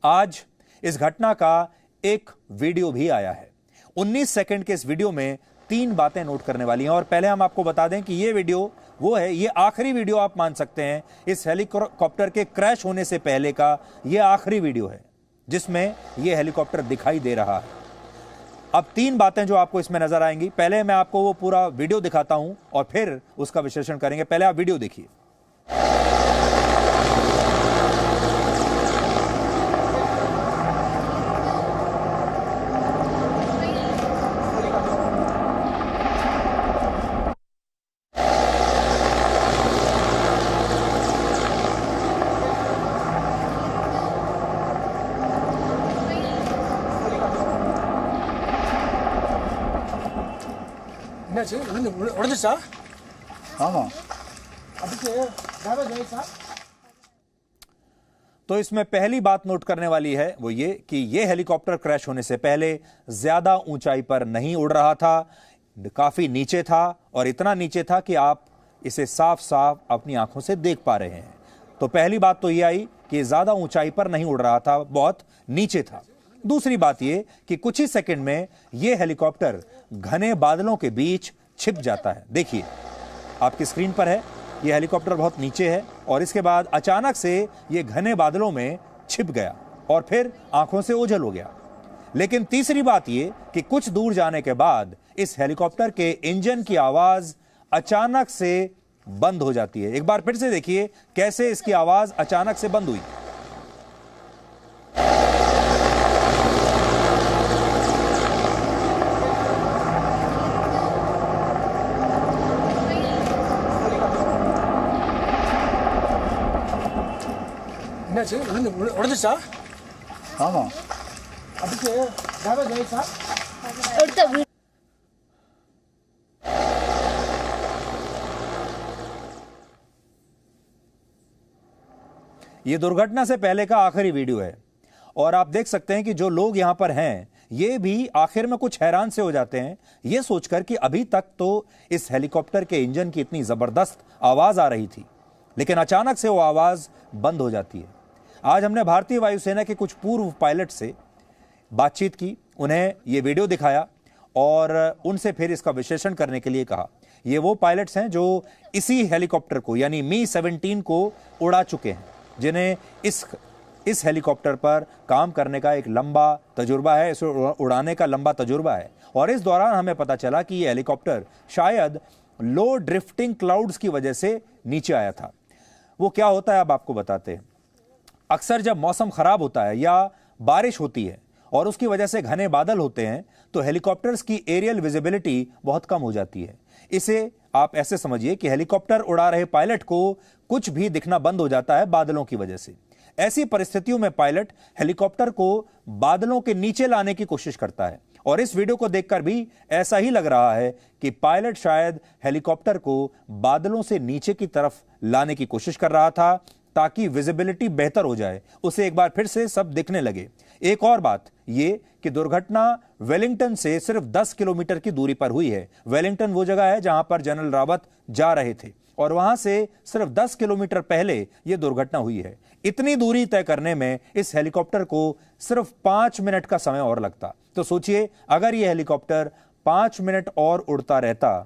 आज इस घटना का एक वीडियो भी आया है। 19 सेकंड के इस वीडियो में 3 बातें नोट करने वाली हैं और पहले हम आपको बता दें कि ये वीडियो वो है, ये आखिरी वीडियो आप मान सकते हैं इस हेलीकॉप्टर के क्रैश होने से पहले का ये आखिरी वीडियो है जिसमें ये हेलीकॉप्टर दिखाई दे रहा है। अब 3 बातें जो आपको इसमें नजर आएंगी, पहले मैं आपको वो पूरा वीडियो दिखाता हूं और फिर उसका विश्लेषण करेंगे। पहले आप वीडियो देखिए। तो इसमें पहली बात नोट करने वाली है वो ये कि ये हेलीकॉप्टर क्रैश होने से पहले ज्यादा ऊंचाई पर नहीं उड़ रहा था, काफी नीचे था और इतना नीचे था कि आप इसे साफ साफ अपनी आंखों से देख पा रहे हैं। तो पहली बात तो ये आई कि ज्यादा ऊंचाई पर नहीं उड़ रहा था, बहुत नीचे था। दूसरी बात ये कि कुछ ही सेकंड में यह हेलीकॉप्टर घने बादलों के बीच छिप जाता है। देखिए आपकी स्क्रीन पर है, यह हेलीकॉप्टर बहुत नीचे है और इसके बाद अचानक से यह घने बादलों में छिप गया और फिर आंखों से ओझल हो गया। लेकिन तीसरी बात यह कि कुछ दूर जाने के बाद इस हेलीकॉप्टर के इंजन की आवाज अचानक से बंद हो जाती है। एक बार फिर से देखिए कैसे इसकी आवाज अचानक से बंद हुई। ये दुर्घटना से पहले का आखिरी वीडियो है और आप देख सकते हैं कि जो लोग यहां पर हैं ये भी आखिर में कुछ हैरान से हो जाते हैं ये सोचकर कि अभी तक तो इस हेलीकॉप्टर के इंजन की इतनी जबरदस्त आवाज आ रही थी, लेकिन अचानक से वो आवाज बंद हो जाती है। आज हमने भारतीय वायुसेना के कुछ पूर्व पायलट से बातचीत की, उन्हें ये वीडियो दिखाया और उनसे फिर इसका विश्लेषण करने के लिए कहा। ये वो पायलट्स हैं जो इसी हेलीकॉप्टर को यानी मी-17 को उड़ा चुके हैं, जिन्हें इस हेलीकॉप्टर पर काम करने का एक लंबा तजुर्बा है, इसे उड़ाने का लंबा तजुर्बा है। और इस दौरान हमें पता चला कि यह हेलीकॉप्टर शायद लो ड्रिफ्टिंग क्लाउड्स की वजह से नीचे आया था। वो क्या होता है अब आपको बताते हैं। अक्सर जब मौसम खराब होता है या बारिश होती है और उसकी वजह से घने बादल होते हैं तो हेलीकॉप्टर्स की एरियल विजिबिलिटी बहुत कम हो जाती है। इसे आप ऐसे समझिए कि हेलीकॉप्टर उड़ा रहे पायलट को कुछ भी दिखना बंद हो जाता है बादलों की वजह से। ऐसी परिस्थितियों में पायलट हेलीकॉप्टर को बादलों के नीचे लाने की कोशिश करता है और इस वीडियो को देखकर भी ऐसा ही लग रहा है कि पायलट शायद हेलीकॉप्टर को बादलों से नीचे की तरफ लाने की कोशिश कर रहा था ताकि विजिबिलिटी बेहतर हो जाए, उसे एक बार फिर से सब दिखने लगे। एक और बात यह कि दुर्घटना वेलिंगटन से सिर्फ 10 किलोमीटर की दूरी पर हुई है। वेलिंगटन वो जगह है जहां पर जनरल रावत जा रहे थे और वहां से सिर्फ 10 किलोमीटर पहले यह दुर्घटना हुई है। इतनी दूरी तय करने में इस हेलीकॉप्टर को सिर्फ 5 मिनट का समय और लगता। तो सोचिए अगर यह हेलीकॉप्टर 5 मिनट और उड़ता रहता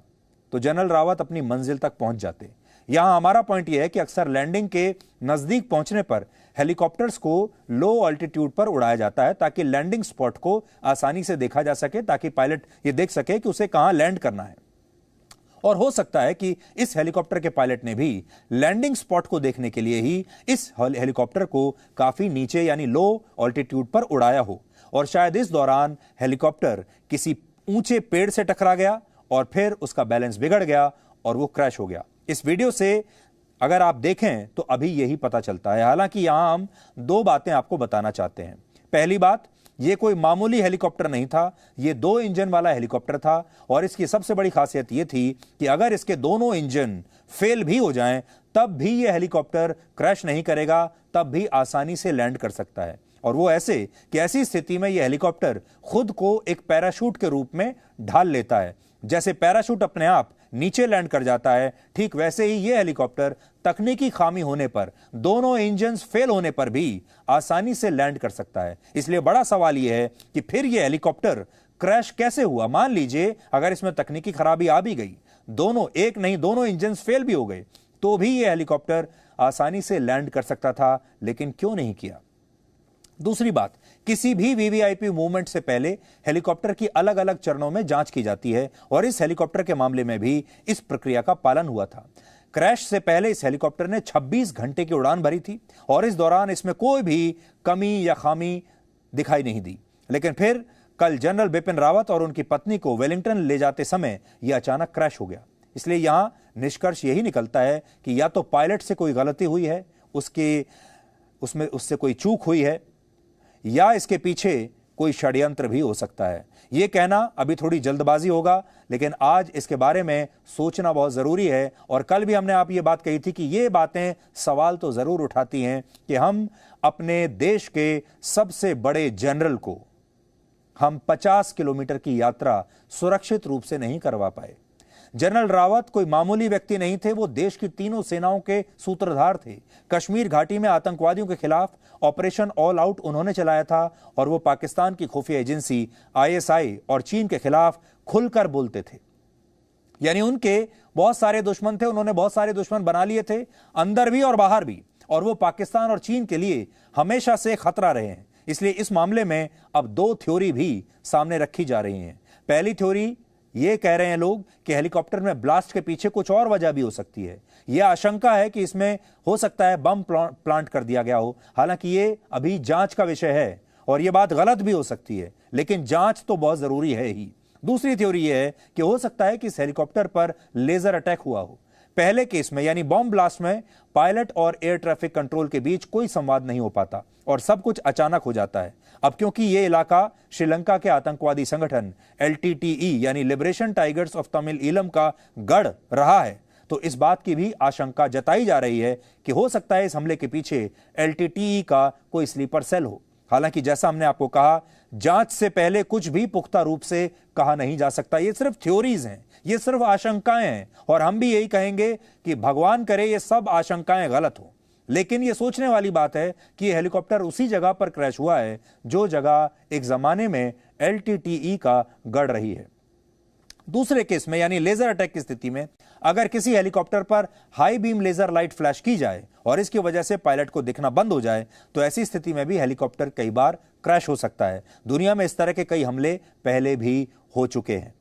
तो जनरल रावत अपनी मंजिल तक पहुंच जाते। यहां हमारा पॉइंट यह है कि अक्सर लैंडिंग के नजदीक पहुंचने पर हेलीकॉप्टर्स को लो ऑल्टीट्यूड पर उड़ाया जाता है ताकि लैंडिंग स्पॉट को आसानी से देखा जा सके, ताकि पायलट यह देख सके कि उसे कहां लैंड करना है। और हो सकता है कि इस हेलीकॉप्टर के पायलट ने भी लैंडिंग स्पॉट को देखने के लिए ही इस हेलीकॉप्टर को काफी नीचे यानी लो ऑल्टीट्यूड पर उड़ाया हो और शायद इस दौरान हेलीकॉप्टर किसी ऊंचे पेड़ से टकरा गया और फिर उसका बैलेंस बिगड़ गया और वो क्रैश हो गया। इस वीडियो से अगर आप देखें तो अभी यही पता चलता है। हालांकि यहां हम 2 बातें आपको बताना चाहते हैं। पहली बात, यह कोई मामूली हेलीकॉप्टर नहीं था, यह 2 इंजन वाला हेलीकॉप्टर था और इसकी सबसे बड़ी खासियत यह थी कि अगर इसके दोनों इंजन फेल भी हो जाएं तब भी यह हेलीकॉप्टर क्रैश नहीं करेगा, तब भी आसानी से लैंड कर सकता है। और वो ऐसे कि ऐसी स्थिति में यह हेलीकॉप्टर खुद को एक पैराशूट के रूप में ढाल लेता है। जैसे पैराशूट अपने आप नीचे लैंड कर जाता है, ठीक वैसे ही यह हेलीकॉप्टर तकनीकी खामी होने पर, दोनों इंजन्स फेल होने पर भी आसानी से लैंड कर सकता है। इसलिए बड़ा सवाल यह है कि फिर यह हेलीकॉप्टर क्रैश कैसे हुआ। मान लीजिए अगर इसमें तकनीकी खराबी आ भी गई, दोनों, एक नहीं दोनों इंजन्स फेल भी हो गए, तो भी यह हेलीकॉप्टर आसानी से लैंड कर सकता था, लेकिन क्यों नहीं किया। दूसरी बात, किसी भी वीवीआईपी मूवमेंट से पहले हेलीकॉप्टर की अलग अलग चरणों में जांच की जाती है और इस हेलीकॉप्टर के मामले में भी इस प्रक्रिया का पालन हुआ था। क्रैश से पहले इस हेलीकॉप्टर ने 26 घंटे की उड़ान भरी थी और इस दौरान इसमें कोई भी कमी या खामी दिखाई नहीं दी। लेकिन फिर कल जनरल बिपिन रावत और उनकी पत्नी को वेलिंगटन ले जाते समय यह अचानक क्रैश हो गया। इसलिए यहां निष्कर्ष यही निकलता है कि या तो पायलट से कोई गलती हुई है, उससे कोई चूक हुई है, या इसके पीछे कोई षड्यंत्र भी हो सकता है। यह कहना अभी थोड़ी जल्दबाजी होगा, लेकिन आज इसके बारे में सोचना बहुत जरूरी है। और कल भी हमने आप ये बात कही थी कि ये बातें सवाल तो जरूर उठाती हैं कि हम अपने देश के सबसे बड़े जनरल को हम 50 किलोमीटर की यात्रा सुरक्षित रूप से नहीं करवा पाए। जनरल रावत कोई मामूली व्यक्ति नहीं थे, वो देश की तीनों सेनाओं के सूत्रधार थे। कश्मीर घाटी में आतंकवादियों के खिलाफ ऑपरेशन ऑल आउट उन्होंने चलाया था और वो पाकिस्तान की खुफिया एजेंसी आईएसआई और चीन के खिलाफ खुलकर बोलते थे। यानी उनके बहुत सारे दुश्मन थे, उन्होंने बहुत सारे दुश्मन बना लिए थे, अंदर भी और बाहर भी, और वो पाकिस्तान और चीन के लिए हमेशा से खतरा रहे हैं। इसलिए इस मामले में अब दो थ्योरी भी सामने रखी जा रही हैं। पहली थ्योरी ये कह रहे हैं लोग कि हेलीकॉप्टर में ब्लास्ट के पीछे कुछ और वजह भी हो सकती है। यह आशंका है कि इसमें हो सकता है बम प्लांट कर दिया गया हो। हालांकि ये अभी जांच का विषय है और यह बात गलत भी हो सकती है, लेकिन जांच तो बहुत जरूरी है ही। दूसरी थ्योरी यह है कि हो सकता है कि इस हेलीकॉप्टर पर लेजर अटैक हुआ हो। पहले केस में यानी बॉम्ब ब्लास्ट में पायलट और एयर ट्रैफिक कंट्रोल के बीच कोई संवाद नहीं हो पाता और सब कुछ अचानक हो जाता है। अब क्योंकि यह इलाका श्रीलंका के आतंकवादी संगठन LTTE यानी liberation tigers of Tamil Eelam का गढ़ रहा है, तो इस बात की भी आशंका जताई जा रही है कि हो सकता है इस हमले के पीछे LTTE का कोई स्लीपर सेल हो। हालांकि जैसा हमने आपको कहा, जांच से पहले कुछ भी पुख्ता रूप से कहा नहीं जा सकता। ये सिर्फ थ्योरीज हैं, ये सिर्फ आशंकाएं हैं, और हम भी यही कहेंगे कि भगवान करे ये सब आशंकाएं गलत हो। लेकिन ये सोचने वाली बात है कि ये हेलीकॉप्टर उसी जगह पर क्रैश हुआ है जो जगह एक जमाने में LTTE का गढ़ रही है। दूसरे केस में यानी लेजर अटैक की स्थिति में अगर किसी हेलीकॉप्टर पर high beam laser light flash की जाए और इसकी वजह से पायलट को दिखना बंद हो जाए, तो ऐसी स्थिति में भी हेलीकॉप्टर कई बार क्रैश हो सकता है। दुनिया में इस तरह के कई हमले पहले भी हो चुके हैं।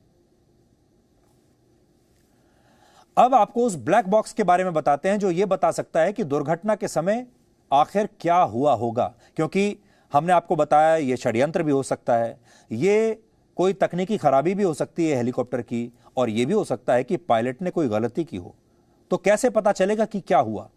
अब आपको उस ब्लैक बॉक्स के बारे में बताते हैं जो यह बता सकता है कि दुर्घटना के समय आखिर क्या हुआ होगा, क्योंकि हमने आपको बताया यह षड्यंत्र भी हो सकता है, यह कोई तकनीकी खराबी भी हो सकती है हेलीकॉप्टर की, और यह भी हो सकता है कि पायलट ने कोई गलती की हो। तो कैसे पता चलेगा कि क्या हुआ?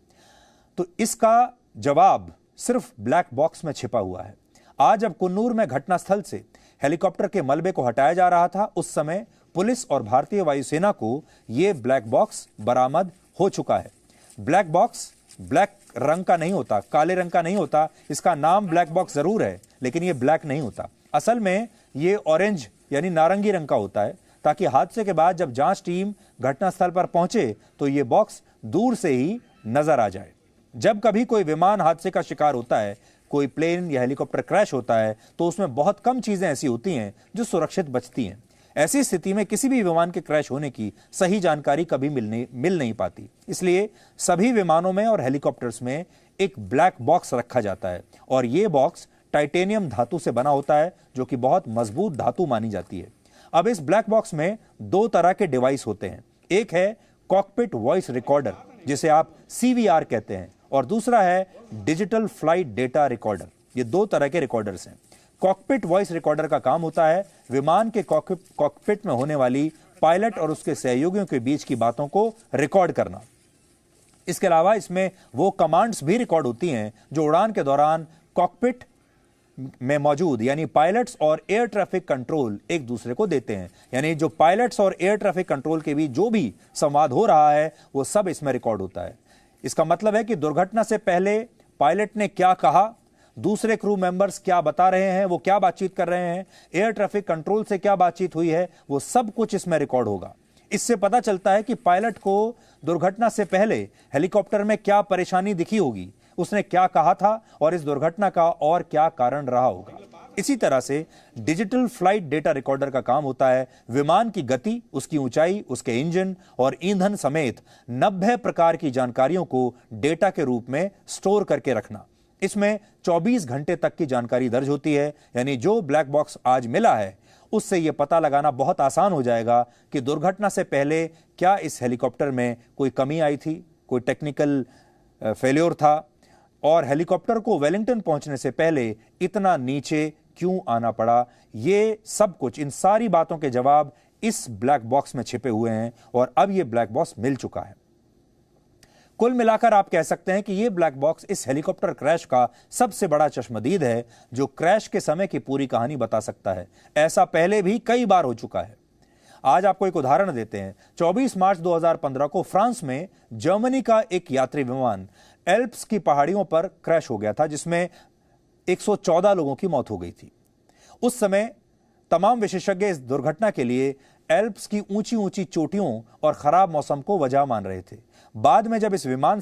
तो इसका जवाब सिर्फ ब्लैक बॉक्स में छिपा हुआ है। आज जब कुन्नूर में घटनास्थल से हेलीकॉप्टर के मलबे को हटाया जा रहा था, उस समय पुलिस और भारतीय वायुसेना को यह ब्लैक बॉक्स बरामद हो चुका है। ब्लैक बॉक्स ब्लैक रंग का नहीं होता, काले रंग का नहीं होता। इसका नाम ब्लैक बॉक्स जरूर है, लेकिन यह ब्लैक नहीं होता। असल में यह ऑरेंज यानी नारंगी रंग का होता है, ताकि हादसे के बाद जब जांच टीम घटनास्थल पर पहुंचे तो यह बॉक्स दूर से ही नजर आ जाए। जब कभी कोई विमान हादसे का शिकार होता है, कोई प्लेन या हेलीकॉप्टर क्रैश होता है, तो उसमें बहुत कम चीजें ऐसी होती हैं जो सुरक्षित बचती हैं। ऐसी स्थिति में किसी भी विमान के क्रैश होने की सही जानकारी कभी मिल नहीं पाती। इसलिए सभी विमानों में और हेलीकॉप्टर्स में एक ब्लैक बॉक्स रखा जाता है, और यह बॉक्स टाइटेनियम धातु से बना होता है, जो कि बहुत मजबूत धातु मानी जाती है। अब इस ब्लैक बॉक्स में दो तरह के डिवाइस होते हैं। एक है कॉकपिट वॉइस रिकॉर्डर, जिसे आप CVR कहते हैं, और दूसरा है डिजिटल फ्लाइट डेटा रिकॉर्डर। ये दो तरह के रिकॉर्डर्स हैं। कॉकपिट वॉइस रिकॉर्डर का काम होता है विमान के कॉकपिट में होने वाली पायलट और उसके सहयोगियों के बीच की बातों को रिकॉर्ड करना। इसके अलावा इसमें वो कमांड्स भी रिकॉर्ड होती हैं जो उड़ान के दौरान कॉकपिट में मौजूद यानी पायलट्स और एयर ट्रैफिक कंट्रोल एक दूसरे को देते हैं। यानी जो पायलट्स और एयर ट्रैफिक कंट्रोल के बीच जो भी संवाद हो रहा है वो सब इसमें रिकॉर्ड होता है। इसका मतलब है कि दुर्घटना से पहले पायलट ने क्या कहा, दूसरे क्रू मेंबर्स क्या बता रहे हैं, वो क्या बातचीत कर रहे हैं, एयर ट्रैफिक कंट्रोल से क्या बातचीत हुई है, वो सब कुछ इसमें रिकॉर्ड होगा। इससे पता चलता है कि पायलट को दुर्घटना से पहले हेलीकॉप्टर में क्या परेशानी दिखी होगी, उसने क्या कहा था और इस दुर्घटना का और क्या कारण रहा होगा। इसी तरह से डिजिटल फ्लाइट डेटा रिकॉर्डर का काम होता है विमान की गति, उसकी ऊंचाई, उसके इंजन और ईंधन समेत 90 प्रकार की जानकारियों को डेटा के रूप में स्टोर करके रखना। इसमें 24 घंटे तक की जानकारी दर्ज होती है, यानी जो ब्लैक बॉक्स आज मिला है उससे यह पता लगाना बहुत आसान हो जाएगा कि दुर्घटना से पहले क्या इस हेलीकॉप्टर में कोई कमी आई थी, कोई टेक्निकल फेल्योर था, और हेलीकॉप्टर को वेलिंगटन पहुंचने से पहले इतना नीचे क्यों आना पड़ा। ये सब कुछ, इन सारी बातों के जवाब इस ब्लैक बॉक्स में छिपे हुए हैं और अब यह ब्लैक बॉक्स मिल चुका है। कुल मिलाकर आप कह सकते हैं कि यह ब्लैक बॉक्स इस हेलीकॉप्टर क्रैश का सबसे बड़ा चश्मदीद है जो क्रैश के समय की पूरी कहानी बता सकता है। ऐसा पहले भी कई बार हो चुका है। आज आपको एक उदाहरण देते हैं। 24 मार्च 2015 को फ्रांस में जर्मनी का एक यात्री विमान एल्प्स की पहाड़ियों पर क्रैश हो गया था, जिसमें 114 लोगों की मौत हो गई थी। उस समय तमाम विशेषज्ञ इस दुर्घटना के लिए एल्प्स की ऊंची ऊंची चोटियों और खराब मौसम को वजह मान रहे थे। बाद में जब इस विमान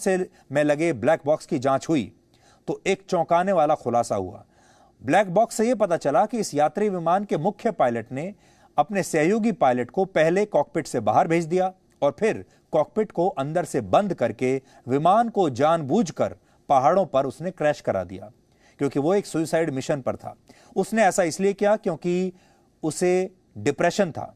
में लगे ब्लैक बॉक्स की जांच हुई तो एक चौंकाने वाला खुलासा हुआ। ब्लैक बॉक्स से यह पता चला कि इस यात्री विमान के मुख्य पायलट ने अपने सहयोगी पायलट को पहले कॉकपिट से बाहर भेज दिया और फिर कॉकपिट को अंदर से बंद करके विमान को जानबूझकर पहाड़ों पर उसने क्रैश करा दिया, क्योंकि वो एक सुसाइड मिशन पर था। उसने ऐसा इसलिए किया क्योंकि उसे डिप्रेशन था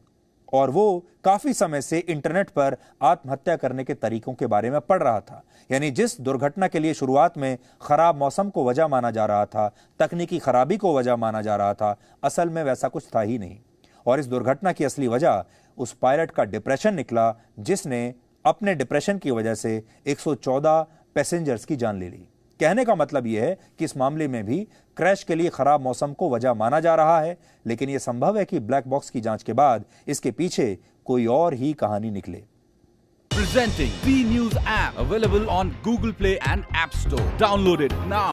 और वो काफी समय से इंटरनेट पर आत्महत्या करने के तरीकों के बारे में पढ़ रहा था। यानी जिस दुर्घटना के लिए शुरुआत में खराब मौसम को वजह माना जा रहा था, तकनीकी खराबी को वजह माना जा रहा था, असल में वैसा कुछ था ही नहीं। और इस दुर्घटना की असली वजह उस पायलट का डिप्रेशन निकला, जिसने अपने डिप्रेशन की वजह से 114 पैसेंजर्स की जान ले ली। कहने का मतलब यह है कि इस मामले में भी क्रैश के लिए खराब मौसम को वजह माना जा रहा है, लेकिन यह संभव है कि ब्लैक बॉक्स की जांच के बाद इसके पीछे कोई और ही कहानी निकले। Presenting B News app available on Google Play and App Store. Download it now.